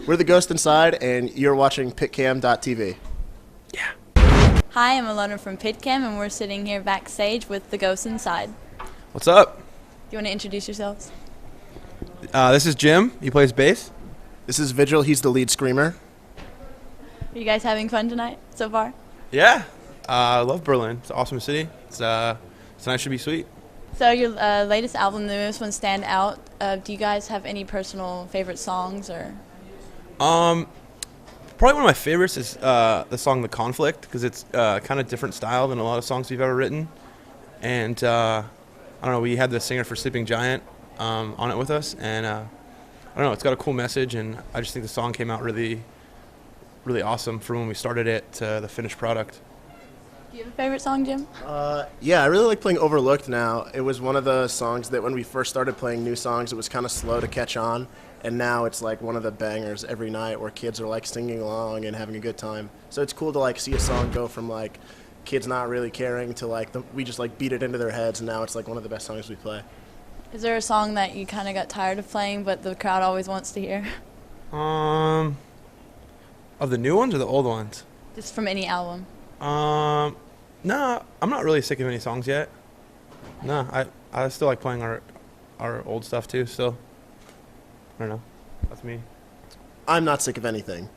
We're the Ghost Inside, and you're watching PitCam.tv. Yeah. Hi, I'm Alesana from PitCam, and we're sitting here backstage with the Ghost Inside. What's up? Do you want to introduce yourselves? This is Jim. He plays bass. This is Vigil. He's the lead screamer. Are you guys having fun tonight so far? Yeah. I love Berlin. It's an awesome city. Tonight should be sweet. So your latest album, the newest one, Stand Out. Do you guys have any personal favorite songs or? Probably one of my favorites is the song "The Conflict" because it's kind of different style than a lot of songs we've ever written, and I don't know. We had the singer for Sleeping Giant on it with us, and I don't know. It's got a cool message, and I just think the song came out really, really awesome from when we started it to the finished product. Do you have a favorite song, Jim? Yeah, I really like playing Overlooked now. It was one of the songs that when we first started playing new songs, it was kind of slow to catch on. And now it's like one of the bangers every night where kids are like singing along and having a good time. So it's cool to like see a song go from like kids not really caring to like we just like beat it into their heads, and now it's like one of the best songs we play. Is there a song that you kind of got tired of playing but the crowd always wants to hear? Of the new ones or the old ones? Just from any album. No, I'm not really sick of any songs yet. No, I still like playing our old stuff too. Still, I don't know. That's me. I'm not sick of anything.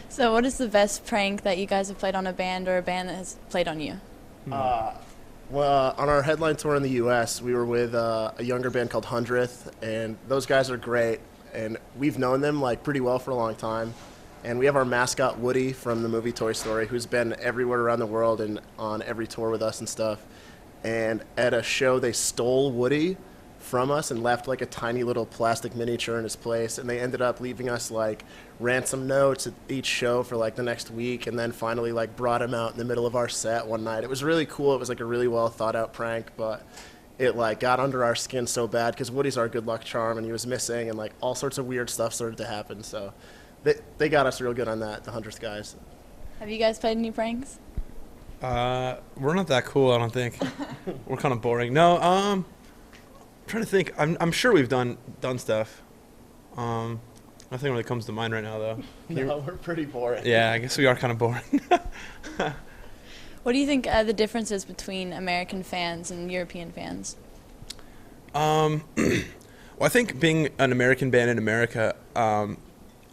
So what is the best prank that you guys have played on a band or a band that has played on you? Well, on our headline tour in the U.S., we were with a younger band called 100th, and those guys are great, and we've known them like pretty well for a long time. And we have our mascot, Woody, from the movie Toy Story, who's been everywhere around the world and on every tour with us and stuff. And at a show, they stole Woody from us and left like a tiny little plastic miniature in his place. And they ended up leaving us like ransom notes at each show for like the next week, and then finally like brought him out in the middle of our set one night. It was really cool. It was like a really well thought out prank, but it like got under our skin so bad because Woody's our good luck charm, and he was missing, and like all sorts of weird stuff started to happen. So they got us real good on that, the 100th guys. Have you guys played any pranks? We're not that cool, I don't think. We're kind of boring. No, I'm trying to think. I'm sure we've done stuff. Nothing really comes to mind right now, though. No, we're pretty boring. Yeah, I guess we are kind of boring. What do you think the difference is between American fans and European fans? Well, I think being an American band in America,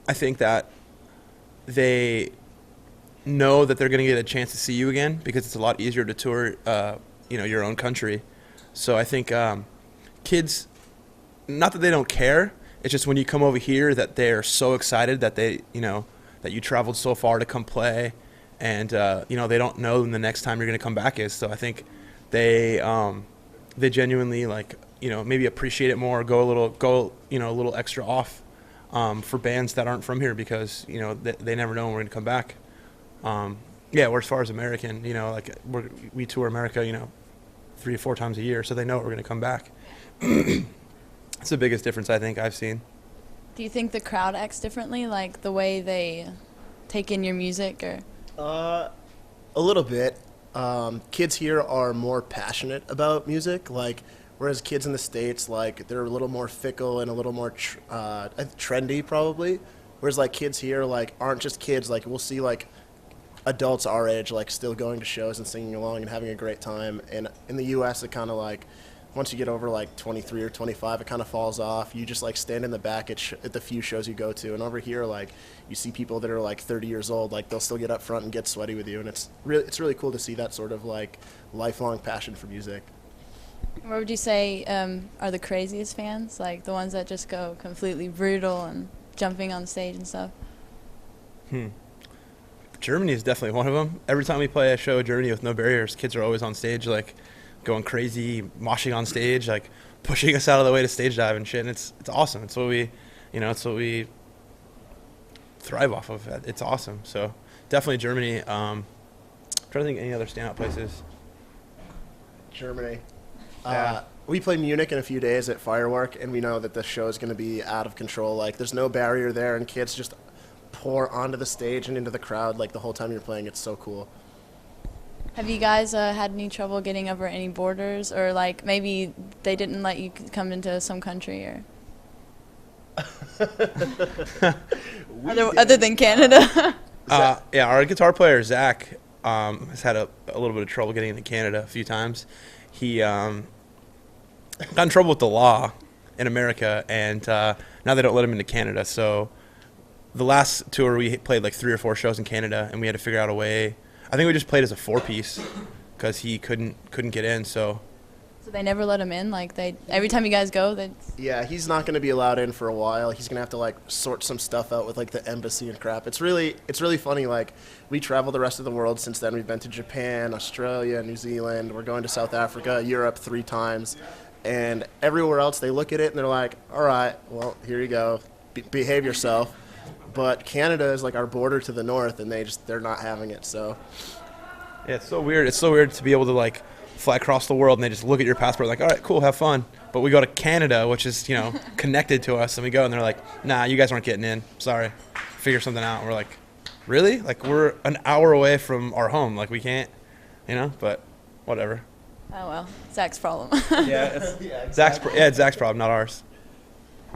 I think that they know that they're going to get a chance to see you again because it's a lot easier to tour, your own country. So I think kids, not that they don't care, it's just when you come over here that they're so excited that that you traveled so far to come play, and they don't know when the next time you're going to come back is. So I think they genuinely maybe appreciate it more, go a little extra off. For bands that aren't from here because, they never know when we're going to come back. We're as far as American, we tour America, 3 or 4 times a year, so they know we're going to come back. That's the biggest difference I think I've seen. Do you think the crowd acts differently, like the way they take in your music? Or? A little bit. Kids here are more passionate about music, whereas kids in the States, they're a little more fickle and a little more trendy, probably. Whereas, kids here, aren't just kids. We'll see, adults our age, still going to shows and singing along and having a great time. And in the U.S., it kind of, once you get over, 23 or 25, it kind of falls off. You just, stand in the back at the few shows you go to. And over here, you see people that are, 30 years old. They'll still get up front and get sweaty with you. And it's really cool to see that sort of, lifelong passion for music. What would you say are the craziest fans, the ones that just go completely brutal and jumping on stage and stuff? Germany is definitely one of them. Every time we play a show in Germany with No Barriers, kids are always on stage, going crazy, moshing on stage, pushing us out of the way to stage dive and shit. And it's awesome. It's what we thrive off of. It's awesome. So definitely Germany. I'm trying to think any other standout places. Germany. Yeah. We play Munich in a few days at Firework, and we know that the show is going to be out of control. There's no barrier there, and kids just pour onto the stage and into the crowd the whole time you're playing. It's so cool. Have you guys had any trouble getting over any borders, or maybe they didn't let you come into some country? Or Other than Canada? Yeah, our guitar player, Zach, has had a little bit of trouble getting into Canada a few times. He got in trouble with the law in America, and now they don't let him into Canada. So the last tour, we played like 3 or 4 shows in Canada, and we had to figure out a way. I think we just played as a 4-piece because he couldn't get in. So They never let him in? Like, every time you guys go, Yeah, he's not going to be allowed in for a while. He's going to have to, like, sort some stuff out with, like, the embassy and crap. It's really funny. Like, we travel the rest of the world since then. We've been to Japan, Australia, New Zealand. We're going to South Africa, Europe 3 times. And everywhere else, they look at it and they're like, all right, well, here you go. Behave yourself. But Canada is, like, our border to the north, and they're not having it, so. yeah, it's so weird. It's so weird to be able to, like, fly across the world and they just look at your passport like, all right, cool, have fun. But we go to Canada, which is, connected to us, and we go and they're like, nah, you guys aren't getting in. Sorry. Figure something out. And we're like, really? Like, we're an hour away from our home. Like, we can't, but whatever. oh, well, Zach's problem. Yeah, it's Zach's problem, not ours.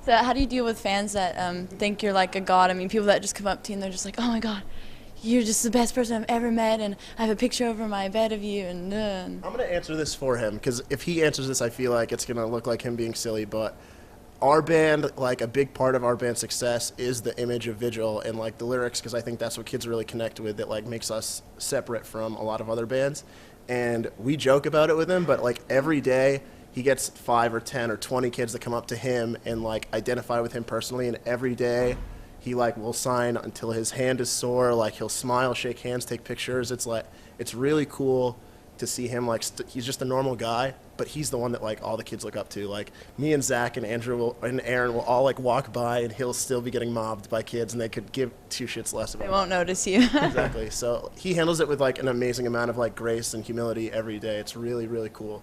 So how do you deal with fans that think you're like a god? I mean, people that just come up to you and they're just like, oh, my God, you're just the best person I've ever met, and I have a picture over my bed of you, and I'm going to answer this for him, because if he answers this, I feel like it's going to look like him being silly, but our band, like, a big part of our band's success is the image of Vigil and, like, the lyrics, because I think that's what kids really connect with that, like, makes us separate from a lot of other bands. And we joke about it with him, but, like, every day he gets 5 or 10 or 20 kids that come up to him and, like, identify with him personally, and every day he, like, will sign until his hand is sore. Like, he'll smile, shake hands, take pictures. It's, like, it's really cool to see him, like, he's just a normal guy, but he's the one that, like, all the kids look up to. Like, me and Zach and Andrew and Aaron will all, like, walk by, and he'll still be getting mobbed by kids, and they could give 2 shits less about it. they won't notice you. Exactly. So he handles it with, like, an amazing amount of, like, grace and humility every day. It's really, really cool.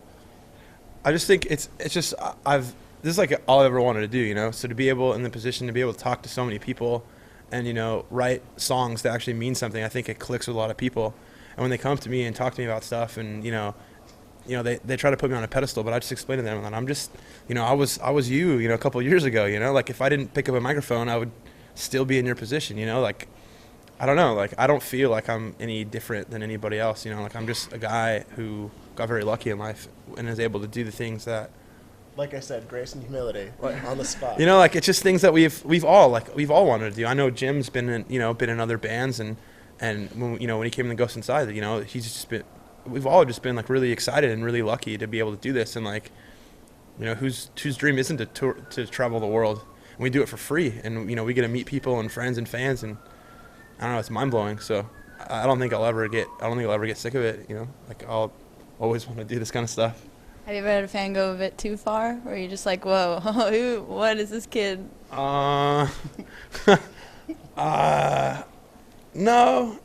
I just think it's just, this is like all I ever wanted to do, So to be able, in the position to be able to talk to so many people and, write songs that actually mean something, I think it clicks with a lot of people. And when they come to me and talk to me about stuff and, they try to put me on a pedestal, but I just explain to them that I'm just, I was you, a couple of years ago, like if I didn't pick up a microphone, I would still be in your position, like, I don't know, like I don't feel like I'm any different than anybody else, like I'm just a guy who got very lucky in life and is able to do the things that, Like I said, grace and humility, like, on the spot. like it's just things that we've all wanted to do. I know Jim's been in other bands and when when he came in the Ghost Inside, he's just been, we've all just been like really excited and really lucky to be able to do this, and like, whose dream isn't to travel the world, and we do it for free, and we get to meet people and friends and fans, and I don't know, it's mind blowing. So I don't think I'll ever get sick of it. Like I'll always want to do this kind of stuff. Have you ever had a fan go a bit too far, where you're just like, whoa, what is this kid? No,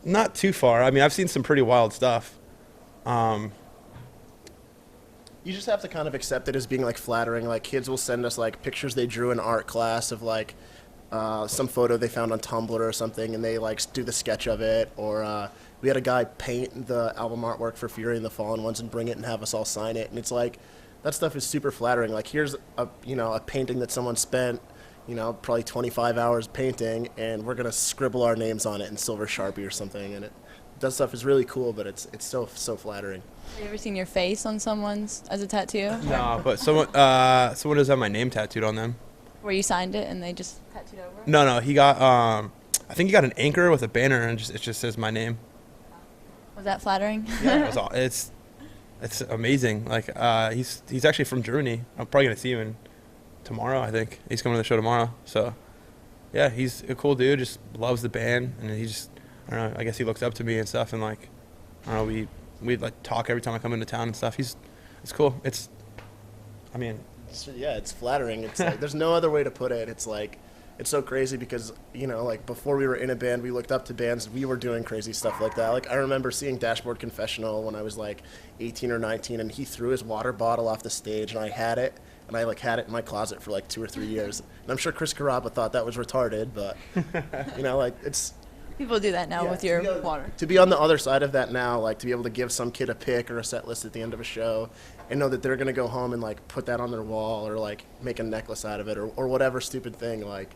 not too far. I mean, I've seen some pretty wild stuff. You just have to kind of accept it as being, like, flattering. Like, kids will send us, like, pictures they drew in art class of, like, some photo they found on Tumblr or something, and they, like, do the sketch of it. Or we had a guy paint the album artwork for Fury in the Fallen once and bring it and have us all sign it. And it's like, that stuff is super flattering. Like, here's a painting that someone spent, probably 25 hours painting, and we're going to scribble our names on it in silver Sharpie or something. And that stuff is really cool, but it's so flattering. Have you ever seen your face on someone's as a tattoo? No, but someone does have my name tattooed on them. Where you signed it and they just tattooed over? No, he got, I think he got an anchor with a banner and it just says my name. Was that flattering? Yeah, it's amazing. Like, he's actually from Germany. I'm probably gonna see him tomorrow. I think he's coming to the show tomorrow. So, yeah, he's a cool dude. Just loves the band, and he just, I don't know, I guess he looks up to me and stuff. And like, I don't know, we like talk every time I come into town and stuff. It's cool. It's flattering. It's like, there's no other way to put it. It's like, it's so crazy because, like, before we were in a band, we looked up to bands. We were doing crazy stuff like that. Like, I remember seeing Dashboard Confessional when I was, like, 18 or 19, and he threw his water bottle off the stage, and I had it, and I, like, had it in my closet for, like, 2 or 3 years. And I'm sure Chris Carrabba thought that was retarded, but, like, it's People do that now with your water. To be on the other side of that now, like to be able to give some kid a pick or a set list at the end of a show and know that they're going to go home and like put that on their wall or like make a necklace out of it or whatever stupid thing, like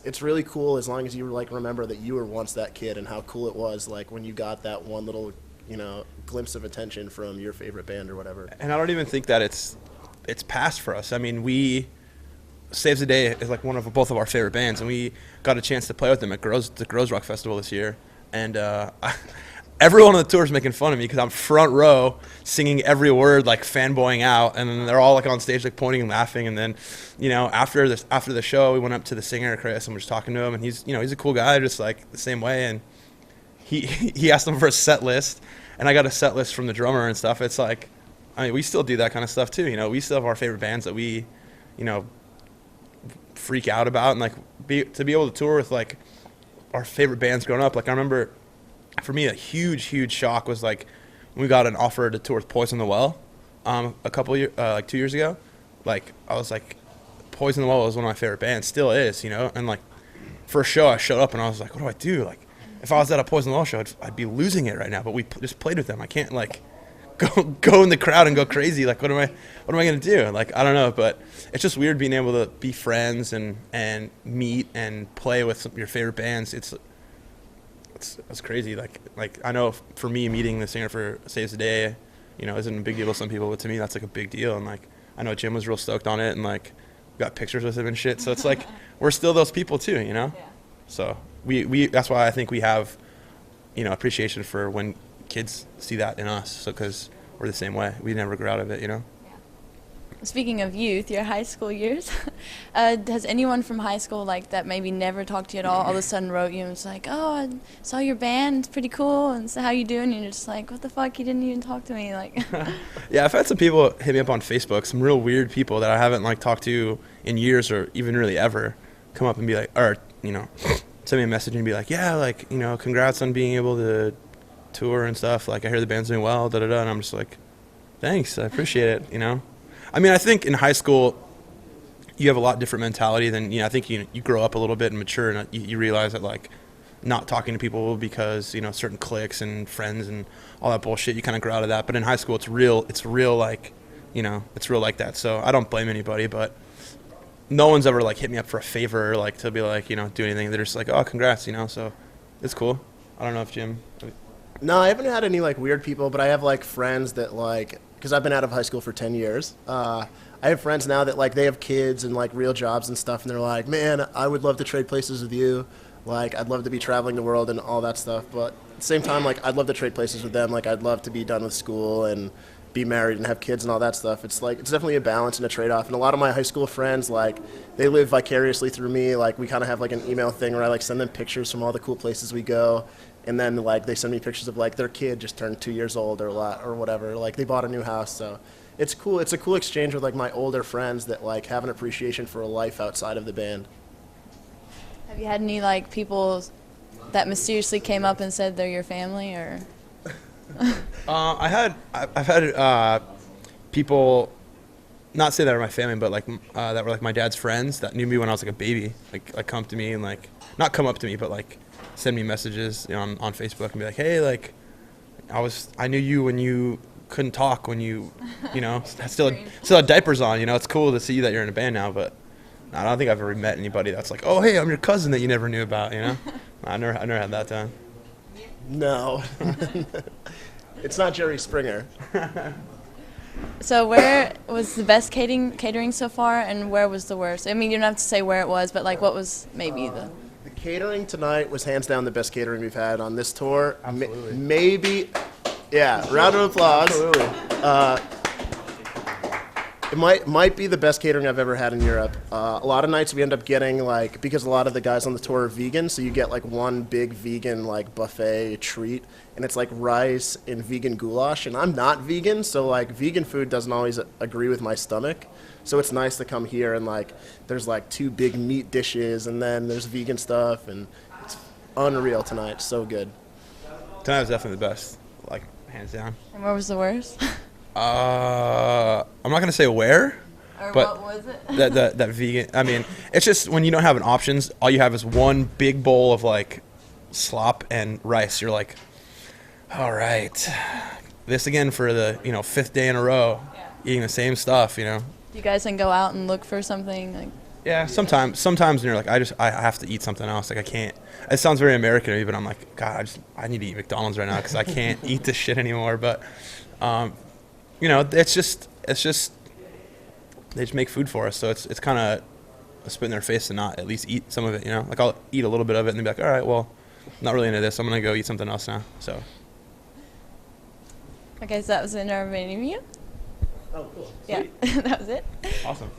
it's really cool as long as you like remember that you were once that kid and how cool it was like when you got that one little, you know, glimpse of attention from your favorite band or whatever. And I don't even think that it's past for us. I mean, Saves the Day is like both of our favorite bands, and we got a chance to play with them at the Grows Rock Festival this year. And everyone on the tour is making fun of me because I'm front row singing every word, like fanboying out, and then they're all like on stage like pointing and laughing. And then, you know, after the show, we went up to the singer Chris and we're just talking to him, and he's a cool guy, just like the same way. And he asked him for a set list, and I got a set list from the drummer and stuff. It's like, I mean, we still do that kind of stuff too. You know, we still have our favorite bands that we, you know, freak out about, and like to be able to tour with like our favorite bands growing up. Like I remember, for me, a huge shock was like when we got an offer to tour with Poison the Well, a couple years, like 2 years ago. Like I was like, Poison the Well was one of my favorite bands, still is, you know. And like first show, I showed up and I was like, what do I do? Like if I was at a Poison the Well show, I'd be losing it right now. But we just played with them. I can't like go in the crowd and go crazy. Like what am I gonna do? Like I don't know, but it's just weird being able to be friends and meet and play with your favorite bands. It's crazy. Like I know for me, meeting the singer for Saves the Day, you know, isn't a big deal to some people, but to me that's like a big deal. And like I know Jim was real stoked on it, and like we got pictures with him and shit. So it's like we're still those people too, you know. Yeah. So we that's why I think we have, you know, appreciation for when kids see that in us. So because we're the same way, we never grew out of it, you know. Speaking of youth, your high school years, has anyone from high school like that maybe never talked to you at all of a sudden wrote you and was like, oh, I saw your band, it's pretty cool, and so how you doing? And you're just like, what the fuck, you didn't even talk to me, like. Yeah, I've had some people hit me up on Facebook, some real weird people that I haven't like talked to in years or even really ever, come up and be like, or, you know, send me a message and be like, yeah, like, you know, congrats on being able to tour and stuff, like I hear the band's doing well, and I'm just like, thanks, I appreciate it, you know. I mean, I think in high school you have a lot different mentality than, you know, I think you grow up a little bit and mature, and you realize that like not talking to people because, you know, certain cliques and friends and all that bullshit, you kind of grow out of that. But in high school it's real like, you know, it's real like that. So I don't blame anybody, but no one's ever like hit me up for a favor, like to be like, you know, do anything. They're just like, oh, congrats, you know. So it's cool. I don't know if Jim. No, I haven't had any like weird people, but I have like friends that like, because I've been out of high school for 10 years. I have friends now that like they have kids and like real jobs and stuff, and they're like, man, I would love to trade places with you. Like I'd love to be traveling the world and all that stuff. But at the same time, like I'd love to trade places with them. Like I'd love to be done with school and be married and have kids and all that stuff. It's like, it's definitely a balance and a trade-off. And a lot of my high school friends, like they live vicariously through me. Like we kind of have like an email thing where I like send them pictures from all the cool places we go. And then like they send me pictures of like their kid just turned 2 years old or whatever. Like they bought a new house. So it's cool. It's a cool exchange with like my older friends that like have an appreciation for a life outside of the band. Have you had any like people that mysteriously came up and said they're your family, or? I've had people not say that are my family, but like that were like my dad's friends that knew me when I was like a baby, like come to me and like not come up to me, but like send me messages, you know, on Facebook and be like, hey, like I knew you when you couldn't talk, when you know, still had diapers on, you know. It's cool to see that you're in a band now, but I don't think I've ever met anybody that's like, oh, hey, I'm your cousin that you never knew about, you know. I never had that time. No. It's not Jerry Springer. So where was the best catering so far, and where was the worst? I mean, you don't have to say where it was, but like what was maybe the catering tonight was hands down the best catering we've had on this tour. Absolutely. Maybe, yeah, round of applause. Absolutely. It might be the best catering I've ever had in Europe. A lot of nights we end up getting like, because a lot of the guys on the tour are vegan, so you get like one big vegan like buffet treat, and it's like rice and vegan goulash, and I'm not vegan, so like vegan food doesn't always agree with my stomach. So it's nice to come here and like there's like 2 big meat dishes, and then there's vegan stuff, and it's unreal tonight. So good. Tonight was definitely the best, like hands down. And where was the worst? I'm not gonna say where, or but what was it? that vegan. I mean, it's just when you don't have an options, all you have is one big bowl of like slop and rice, you're like, all right, this again for the 5th day in a row, eating the same stuff. You guys can go out and look for something like. Yeah, sometimes when you're like, I have to eat something else. Like I can't. It sounds very American to me, but I'm like, God, I need to eat McDonald's right now because I can't eat this shit anymore. But, it's just they just make food for us, so it's kind of a spit in their face to not at least eat some of it. Like I'll eat a little bit of it and then be like, all right, well, I'm not really into this. I'm gonna go eat something else now. So. Okay, so that was the end of our interview. Oh, cool. Yeah, that was it. Awesome.